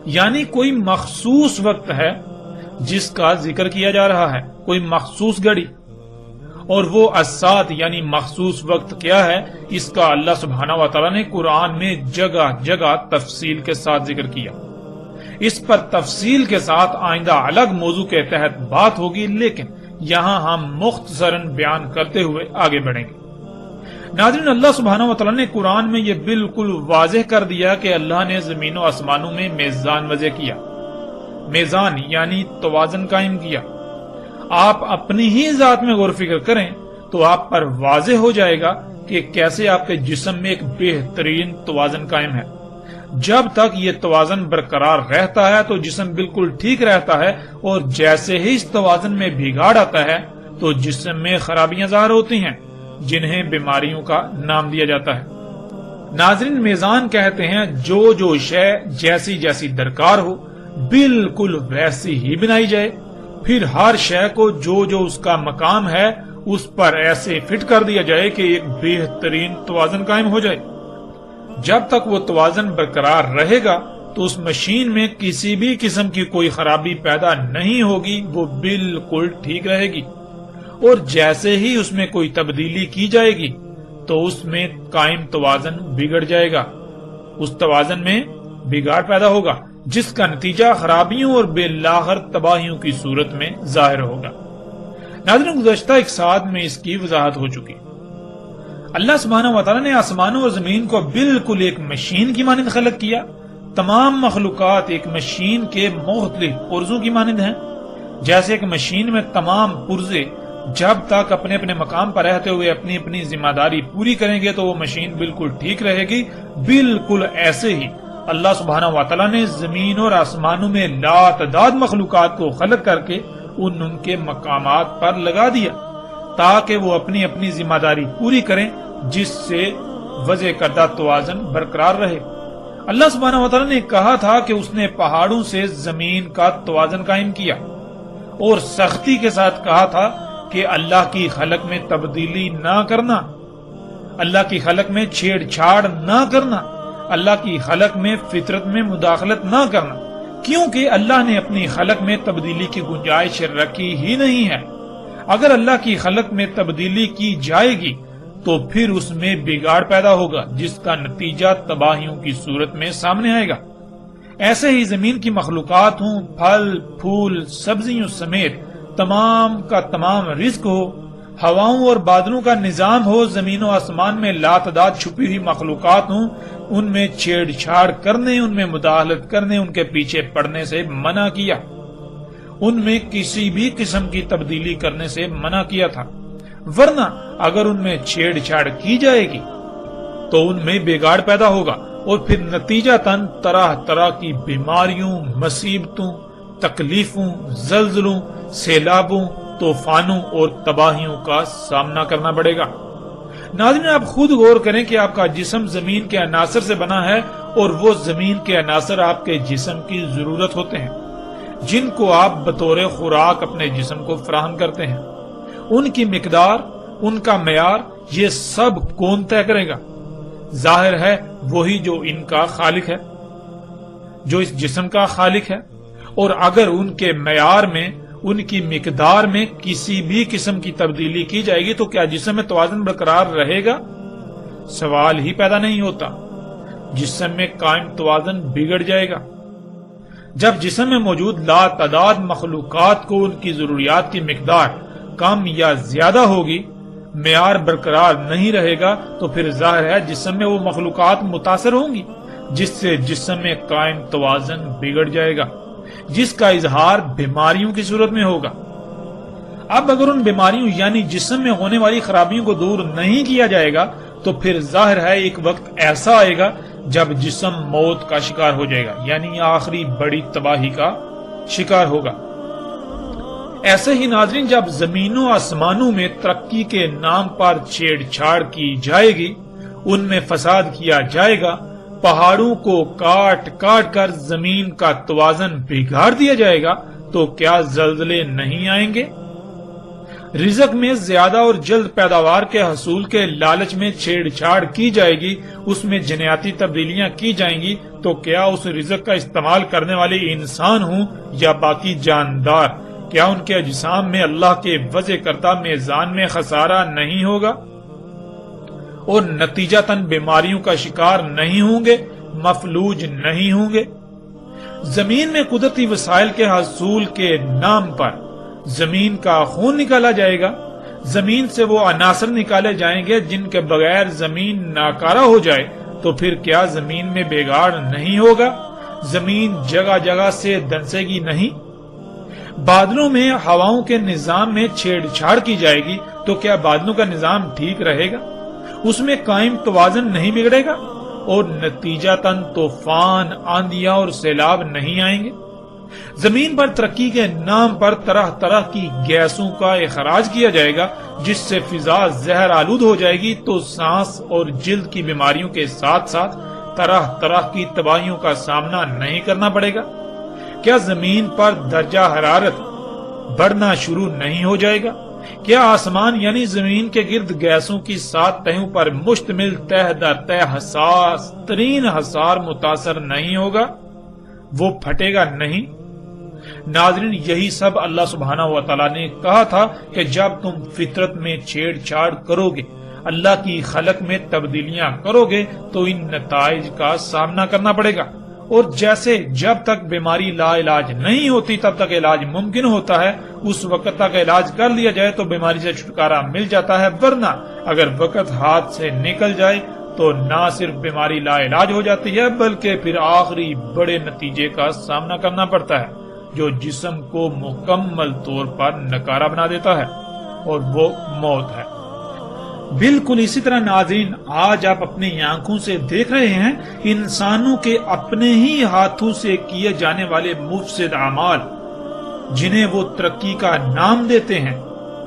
یعنی کوئی مخصوص وقت ہے جس کا ذکر کیا جا رہا ہے، کوئی مخصوص گھڑی، اور وہ الساعۃ یعنی مخصوص وقت کیا ہے، اس کا اللہ سبحانہ و تعالیٰ نے قرآن میں جگہ جگہ تفصیل کے ساتھ ذکر کیا۔ اس پر تفصیل کے ساتھ آئندہ الگ موضوع کے تحت بات ہوگی، لیکن یہاں ہم مختصراً بیان کرتے ہوئے آگے بڑھیں گے۔ ناظرین، اللہ سبحانہ و تعالیٰ نے قرآن میں یہ بالکل واضح کر دیا کہ اللہ نے زمین و آسمانوں میں میزان وضع کیا، میزان یعنی توازن قائم کیا۔ آپ اپنی ہی ذات میں غور و فکر کریں تو آپ پر واضح ہو جائے گا کہ کیسے آپ کے جسم میں ایک بہترین توازن قائم ہے۔ جب تک یہ توازن برقرار رہتا ہے تو جسم بالکل ٹھیک رہتا ہے، اور جیسے ہی اس توازن میں بگاڑ آتا ہے تو جسم میں خرابیاں ظاہر ہوتی ہیں، جنہیں بیماریوں کا نام دیا جاتا ہے۔ ناظرین، میزان کہتے ہیں جو شے جیسی جیسی درکار ہو بالکل ویسی ہی بنائی جائے، پھر ہر شے کو جو اس کا مقام ہے اس پر ایسے فٹ کر دیا جائے کہ ایک بہترین توازن قائم ہو جائے۔ جب تک وہ توازن برقرار رہے گا تو اس مشین میں کسی بھی قسم کی کوئی خرابی پیدا نہیں ہوگی، وہ بالکل ٹھیک رہے گی، اور جیسے ہی اس میں کوئی تبدیلی کی جائے گی تو اس میں قائم توازن بگڑ جائے گا، اس توازن میں بگاڑ پیدا ہوگا، جس کا نتیجہ خرابیوں اور بالآخر تباہیوں کی صورت میں ظاہر ہوگا۔ ناظرین، گزشتہ ایک ساتھ میں اس کی وضاحت ہو چکی۔ اللہ سبحانہ و تعالیٰ نے آسمانوں اور زمین کو بالکل ایک مشین کی مانند خلق کیا۔ تمام مخلوقات ایک مشین کے مختلف پرزوں کی مانند ہیں۔ جیسے ایک مشین میں تمام پرزے جب تک اپنے اپنے مقام پر رہتے ہوئے اپنی اپنی ذمہ داری پوری کریں گے تو وہ مشین بالکل ٹھیک رہے گی، بالکل ایسے ہی اللہ سبحانہ و تعالیٰ نے زمین اور آسمانوں میں لاتعداد مخلوقات کو خلق کر کے ان کے مقامات پر لگا دیا تاکہ وہ اپنی اپنی ذمہ داری پوری کریں، جس سے وضع کردہ توازن برقرار رہے۔ اللہ سبحانہ و تعالیٰ نے کہا تھا کہ اس نے پہاڑوں سے زمین کا توازن قائم کیا، اور سختی کے ساتھ کہا تھا کہ اللہ کی خلق میں تبدیلی نہ کرنا، اللہ کی خلق میں چھیڑ چھاڑ نہ کرنا، اللہ کی خلق میں فطرت میں مداخلت نہ کرنا، کیونکہ اللہ نے اپنی خلق میں تبدیلی کی گنجائش رکھی ہی نہیں ہے۔ اگر اللہ کی خلق میں تبدیلی کی جائے گی تو پھر اس میں بگاڑ پیدا ہوگا، جس کا نتیجہ تباہیوں کی صورت میں سامنے آئے گا۔ ایسے ہی زمین کی مخلوقات ہوں، پھل پھول سبزیوں سمیت تمام کا تمام رزق ہو، ہواؤں اور بادلوں کا نظام ہو، زمین و آسمان میں لاتعداد چھپی ہوئی مخلوقات ہوں، ان میں چھیڑ چھاڑ کرنے، ان میں مداخلت کرنے، ان کے پیچھے پڑنے سے منع کیا، ان میں کسی بھی قسم کی تبدیلی کرنے سے منع کیا تھا، ورنہ اگر ان میں چھیڑ چھاڑ کی جائے گی تو ان میں بگاڑ پیدا ہوگا، اور پھر نتیجتاً طرح طرح کی بیماریوں، مصیبتوں، تکلیفوں، زلزلوں، سیلابوں، طوفانوں اور تباہیوں کا سامنا کرنا پڑے گا۔ ناظرین، آپ خود غور کریں کہ آپ کا جسم زمین کے عناصر سے بنا ہے، اور وہ زمین کے عناصر آپ کے جسم کی ضرورت ہوتے ہیں، جن کو آپ بطور خوراک اپنے جسم کو فراہم کرتے ہیں۔ ان کی مقدار، ان کا معیار، یہ سب کون طے کرے گا؟ ظاہر ہے وہی جو ان کا خالق ہے، جو اس جسم کا خالق ہے، اور اگر ان کے معیار میں، ان کی مقدار میں کسی بھی قسم کی تبدیلی کی جائے گی تو کیا جسم میں توازن برقرار رہے گا؟ سوال ہی پیدا نہیں ہوتا۔ جسم میں قائم توازن بگڑ جائے گا۔ جب جسم میں موجود لاتعداد مخلوقات کو ان کی ضروریات کی مقدار کم یا زیادہ ہوگی، معیار برقرار نہیں رہے گا، تو پھر ظاہر ہے جسم میں وہ مخلوقات متاثر ہوں گی، جس سے جسم میں قائم توازن بگڑ جائے گا، جس کا اظہار بیماریوں کی صورت میں ہوگا۔ اب اگر ان بیماریوں یعنی جسم میں ہونے والی خرابیوں کو دور نہیں کیا جائے گا تو پھر ظاہر ہے ایک وقت ایسا آئے گا جب جسم موت کا شکار ہو جائے گا، یعنی آخری بڑی تباہی کا شکار ہوگا۔ ایسے ہی ناظرین، جب زمین و آسمانوں میں ترقی کے نام پر چھیڑ چھاڑ کی جائے گی، ان میں فساد کیا جائے گا، پہاڑوں کو کاٹ کاٹ کر زمین کا توازن بگاڑ دیا جائے گا، تو کیا زلزلے نہیں آئیں گے؟ رزق میں زیادہ اور جلد پیداوار کے حصول کے لالچ میں چھیڑ چھاڑ کی جائے گی، اس میں جنیاتی تبدیلیاں کی جائیں گی، تو کیا اس رزق کا استعمال کرنے والے انسان ہوں یا باقی جاندار، کیا ان کے اجسام میں اللہ کے وضع کردہ میزان میں خسارہ نہیں ہوگا اور نتیجتاً بیماریوں کا شکار نہیں ہوں گے، مفلوج نہیں ہوں گے؟ زمین میں قدرتی وسائل کے حصول کے نام پر زمین کا خون نکالا جائے گا، زمین سے وہ عناصر نکالے جائیں گے جن کے بغیر زمین ناکارہ ہو جائے، تو پھر کیا زمین میں بگاڑ نہیں ہوگا؟ زمین جگہ جگہ سے دنسے گی نہیں؟ بادلوں میں ہواؤں کے نظام میں چھیڑ چھاڑ کی جائے گی تو کیا بادلوں کا نظام ٹھیک رہے گا؟ اس میں قائم توازن نہیں بگڑے گا اور نتیجتاً طوفان، آندیاں اور سیلاب نہیں آئیں گے؟ زمین پر ترقی کے نام پر طرح طرح کی گیسوں کا اخراج کیا جائے گا جس سے فضا زہر آلود ہو جائے گی، تو سانس اور جلد کی بیماریوں کے ساتھ ساتھ طرح طرح کی تباہیوں کا سامنا نہیں کرنا پڑے گا؟ کیا زمین پر درجہ حرارت بڑھنا شروع نہیں ہو جائے گا؟ کیا آسمان یعنی زمین کے گرد گیسوں کی 7 تہوں پر مشتمل تہ در تہ حساس ترین حصار متاثر نہیں ہوگا؟ وہ پھٹے گا نہیں؟ ناظرین، یہی سب اللہ سبحانہ و تعالیٰ نے کہا تھا کہ جب تم فطرت میں چھیڑ چھاڑ کرو گے، اللہ کی خلق میں تبدیلیاں کرو گے، تو ان نتائج کا سامنا کرنا پڑے گا۔ اور جیسے جب تک بیماری لا علاج نہیں ہوتی تب تک علاج ممکن ہوتا ہے، اس وقت تک علاج کر لیا جائے تو بیماری سے چھٹکارا مل جاتا ہے، ورنہ اگر وقت ہاتھ سے نکل جائے تو نہ صرف بیماری لا علاج ہو جاتی ہے بلکہ پھر آخری بڑے نتیجے کا سامنا کرنا پڑتا ہے جو جسم کو مکمل طور پر نکارہ بنا دیتا ہے، اور وہ موت ہے۔ بالکل اسی طرح ناظرین، آج آپ اپنی آنکھوں سے دیکھ رہے ہیں انسانوں کے اپنے ہی ہاتھوں سے کیے جانے والے مفسد اعمال جنہیں وہ ترقی کا نام دیتے ہیں،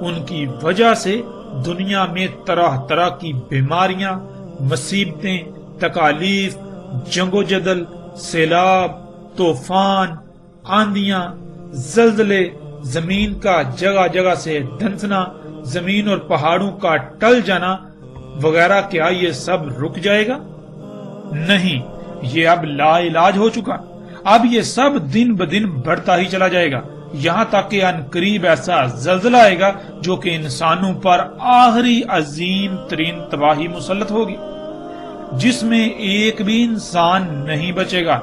ان کی وجہ سے دنیا میں طرح طرح کی بیماریاں، مصیبتیں، تکالیف، جنگ و جدل، سیلاب، طوفان، آندیاں، زلزلے، زمین کا جگہ جگہ سے دھنسنا، زمین اور پہاڑوں کا ٹل جانا وغیرہ، کیا یہ سب رک جائے گا؟ نہیں، یہ اب لا علاج ہو چکا۔ اب یہ سب دن بدن بڑھتا ہی چلا جائے گا، یہاں تک کہ عنقریب ایسا زلزلہ آئے گا جو کہ انسانوں پر آخری عظیم ترین تباہی مسلط ہوگی، جس میں ایک بھی انسان نہیں بچے گا۔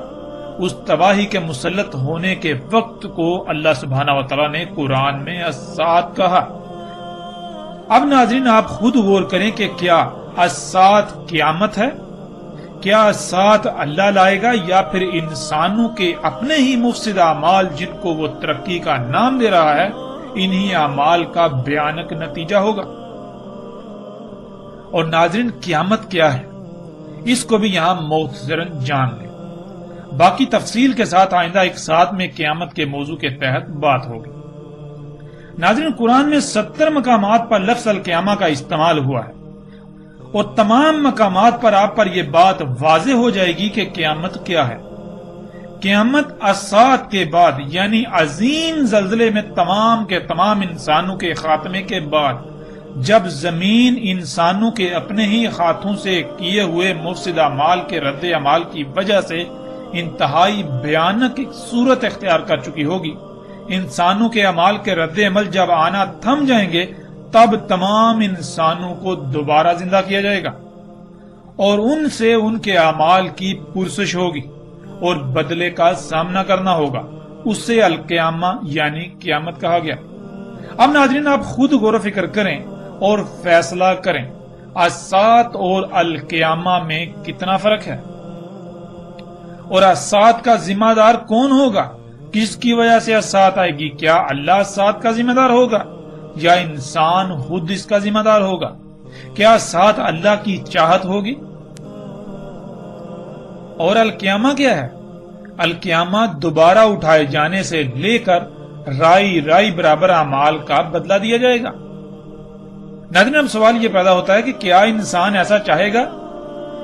اس تباہی کے مسلط ہونے کے وقت کو اللہ سبحانہ و تعالیٰ نے قرآن میں الساعۃ کہا۔ اب ناظرین، آپ خود غور کریں کہ کیا الساعۃ قیامت ہے؟ کیا الساعۃ اللہ لائے گا یا پھر انسانوں کے اپنے ہی مفسد اعمال جن کو وہ ترقی کا نام دے رہا ہے، انہی اعمال کا بھیانک نتیجہ ہوگا؟ اور ناظرین، قیامت کیا ہے اس کو بھی یہاں مختصراً جان لیں، باقی تفصیل کے ساتھ آئندہ ایک ساتھ میں قیامت کے موضوع کے تحت بات ہوگی۔ ناظرین، قرآن میں 70 مقامات پر لفظ القیامہ کا استعمال ہوا ہے، اور تمام مقامات پر آپ پر یہ بات واضح ہو جائے گی کہ قیامت کیا ہے۔ قیامت الساعۃ کے بعد یعنی عظیم زلزلے میں تمام کے تمام انسانوں کے خاتمے کے بعد، جب زمین انسانوں کے اپنے ہی ہاتھوں سے کیے ہوئے مفسد اعمال کے رد عمال کی وجہ سے انتہائی بھیانک ایک صورت اختیار کر چکی ہوگی، انسانوں کے اعمال کے رد عمل جب آنا تھم جائیں گے، تب تمام انسانوں کو دوبارہ زندہ کیا جائے گا اور ان سے ان کے اعمال کی پرسش ہوگی اور بدلے کا سامنا کرنا ہوگا۔ اس سے القیامہ یعنی قیامت کہا گیا۔ اب ناظرین، آپ خود غور و فکر کریں اور فیصلہ کریں، الساعۃ اور القیامہ میں کتنا فرق ہے، اور الساعۃ کا ذمہ دار کون ہوگا؟ کس کی وجہ سے الساعۃ آئے گی؟ کیا اللہ الساعۃ کا ذمہ دار ہوگا یا انسان خود اس کا ذمہ دار ہوگا؟ کیا الساعۃ اللہ کی چاہت ہوگی؟ اور القیامہ کیا ہے؟ القیامہ دوبارہ اٹھائے جانے سے لے کر رائی رائی برابر اعمال کا بدلہ دیا جائے گا۔ ناظرین، اب سوال یہ پیدا ہوتا ہے کہ کیا انسان ایسا چاہے گا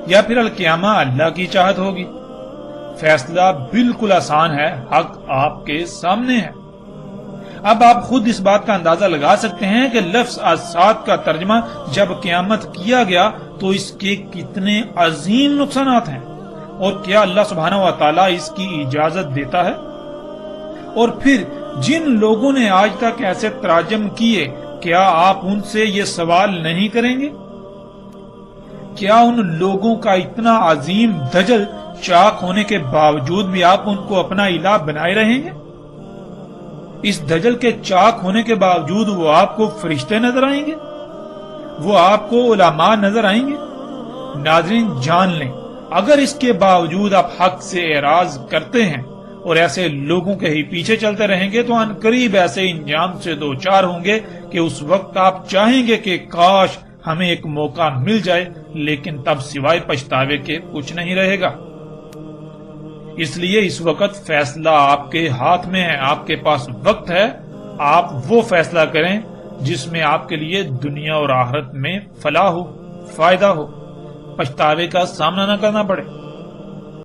یا پھر القیامہ اللہ کی چاہت ہوگی؟ فیصلہ بالکل آسان ہے، حق آپ کے سامنے ہے۔ اب آپ خود اس بات کا اندازہ لگا سکتے ہیں کہ لفظ الساعۃ کا ترجمہ جب قیامت کیا گیا تو اس کے کتنے عظیم نقصانات ہیں، اور کیا اللہ سبحانہ و تعالیٰ اس کی اجازت دیتا ہے؟ اور پھر جن لوگوں نے آج تک ایسے تراجم کیے، کیا آپ ان سے یہ سوال نہیں کریں گے؟ کیا ان لوگوں کا اتنا عظیم دجل چاک ہونے کے باوجود بھی آپ ان کو اپنا الہ بنائے رہیں گے؟ اس دجل کے چاک ہونے کے باوجود وہ آپ کو فرشتے نظر آئیں گے؟ وہ آپ کو علماء نظر آئیں گے؟ ناظرین جان لیں، اگر اس کے باوجود آپ حق سے اعراض کرتے ہیں اور ایسے لوگوں کے ہی پیچھے چلتے رہیں گے تو عنقریب ایسے انجام سے دوچار ہوں گے کہ اس وقت آپ چاہیں گے کہ کاش ہمیں ایک موقع مل جائے، لیکن تب سوائے پچھتاوے کے کچھ نہیں رہے گا۔ اس لیے اس وقت فیصلہ آپ کے ہاتھ میں ہے، آپ کے پاس وقت ہے، آپ وہ فیصلہ کریں جس میں آپ کے لیے دنیا اور آخرت میں فلاح ہو، فائدہ ہو، پچھتاوے کا سامنا نہ کرنا پڑے۔